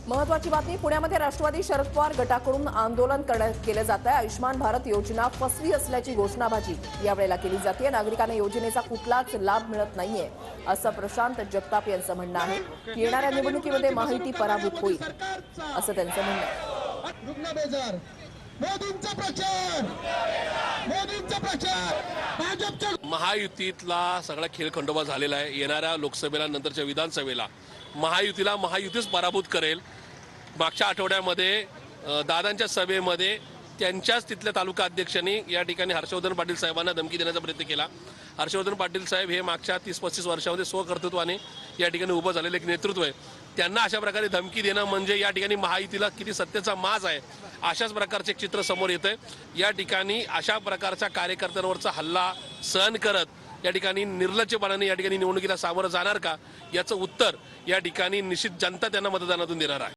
महत्वाची बातमी पुण्यामध्ये राष्ट्रवादी शरद पवार गटाकडून आंदोलन केलं जात आहे। आयुष्मान भारत योजना फसवी असल्याची घोषणाबाजी यावेळेला केली जाते। नागरिकांना योजनेचा कुठलाच लाभ मिळत नाहीये असं प्रशांत जगताप यांचं म्हणणं आहे। येणाऱ्या निवडणुकीमध्ये महायुती पराभूत होईल असं त्यांचं म्हणणं आहे। महायुतीतला सगळा खेळखंडोबा झालेला आहे। येणाऱ्या लोकसभेला नंतरच्या विधानसभेला महायुतीच पराभूत करेल। मागच्या आठवड्यामध्ये दादांच्या सभेमध्ये त्यांच्याच तिथल्या तालुका अध्यक्षांनी या ठिकाणी हर्षवर्धन पाटील साहेबांना धमकी देण्याचा प्रयत्न केला। हर्षवर्धन पाटील साहेब हे मागच्या 30-35 वर्षामध्ये स्वकर्तृत्वाने या ठिकाणी उभं झालेलं एक नेतृत्व आहे। त्यांना अशा प्रकारे धमकी देणं म्हणजे या ठिकाणी महायुतीला किती सत्तेचा माज आहे अशाच प्रकारचे एक चित्र समोर येतंय। या ठिकाणी अशा प्रकारच्या कार्यकर्त्यांवरचा हल्ला सहन करत या ठिकाणी निर्लज्जपणाने या ठिकाणी निवडणुकीला सामोरं जाणार का याचं उत्तर या ठिकाणी निश्चित जनता त्यांना मतदानातून देणार आहे।